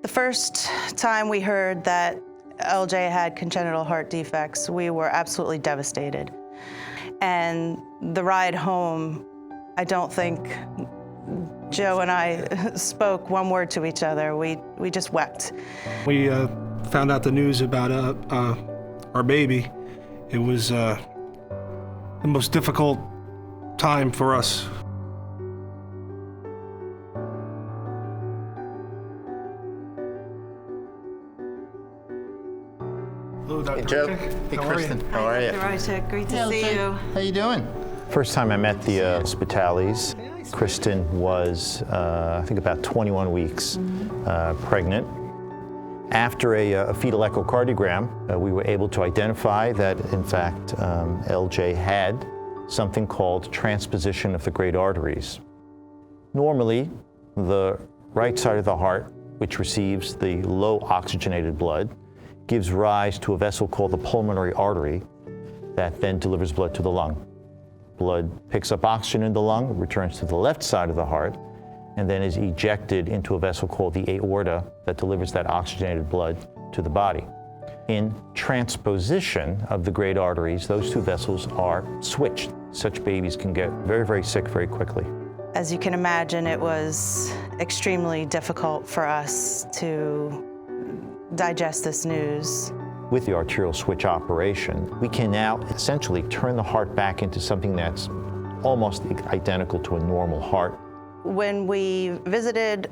The first time we heard that LJ had congenital heart defects, we were absolutely devastated. And the ride home, I don't think Joe and I spoke one word to each other. We just wept. We found out the news about our baby. It was the most difficult time for us. Hello, Dr. Hey, Joe. Rychik. Hey, How Kristen. Are you? How are you? Dr. Rychik, great to see you. How you doing? First time I met the Spitalis, Kristen was, I think, about 21 weeks pregnant. After a fetal echocardiogram, we were able to identify that, in fact, LJ had something called transposition of the great arteries. Normally, the right side of the heart, which receives the low oxygenated blood, gives rise to a vessel called the pulmonary artery that then delivers blood to the lung. Blood picks up oxygen in the lung, returns to the left side of the heart, and then is ejected into a vessel called the aorta that delivers that oxygenated blood to the body. In transposition of the great arteries, those two vessels are switched. Such babies can get very, very sick very quickly. As you can imagine, it was extremely difficult for us to digest this news. With the arterial switch operation, we can now essentially turn the heart back into something that's almost identical to a normal heart. When we visited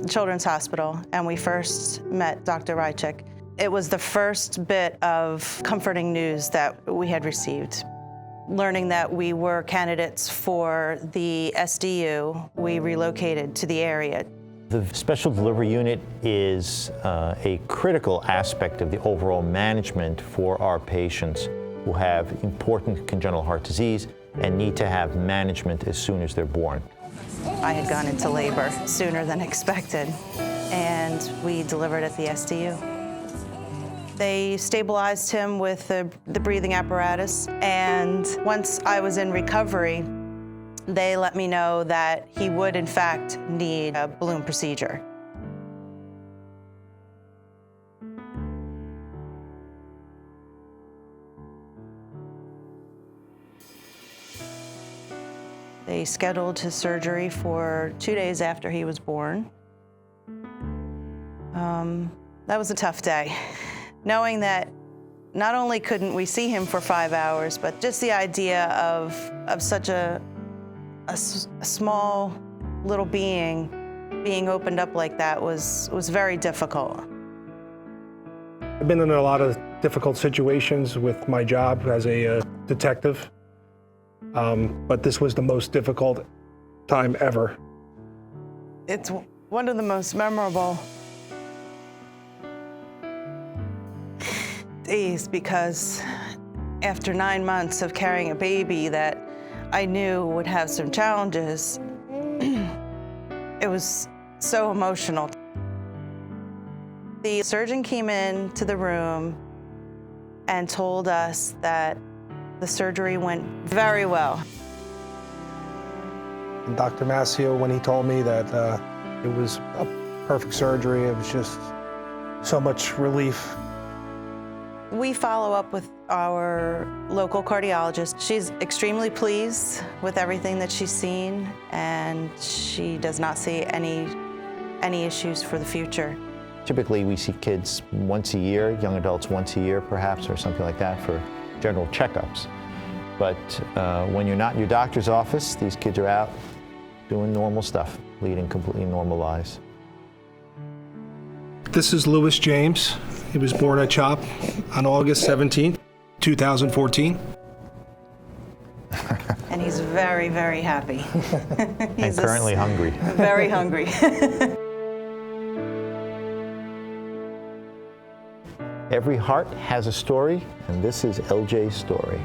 Children's Hospital and we first met Dr. Rychik, it was the first bit of comforting news that we had received. Learning that we were candidates for the SDU, we relocated to the area. The special delivery unit is a critical aspect of the overall management for our patients who have important congenital heart disease and need to have management as soon as they're born. I had gone into labor sooner than expected, and we delivered at the SDU. They stabilized him with the breathing apparatus, and once I was in recovery, they let me know that he would, in fact, need a balloon procedure. They scheduled his surgery for 2 days after he was born. That was a tough day. Knowing that not only couldn't we see him for 5 hours, but just the idea of such a small little being opened up like that was very difficult. I've been in a lot of difficult situations with my job as a detective, but this was the most difficult time ever. It's one of the most memorable days because after 9 months of carrying a baby that I knew would have some challenges, it was so emotional. The surgeon came into the room and told us that the surgery went very well. And Dr. Mascio, when he told me that it was a perfect surgery, it was just so much relief. We follow up with our local cardiologist. She's extremely pleased with everything that she's seen, and she does not see any issues for the future. Typically, we see kids once a year, young adults once a year perhaps, or something like that for general checkups. But when you're not in your doctor's office, these kids are out doing normal stuff, leading completely normal lives. This is Louis James. He was born at CHOP on August 17th, 2014. And he's very, very happy. And currently hungry. Very hungry. Every heart has a story, and this is LJ's story.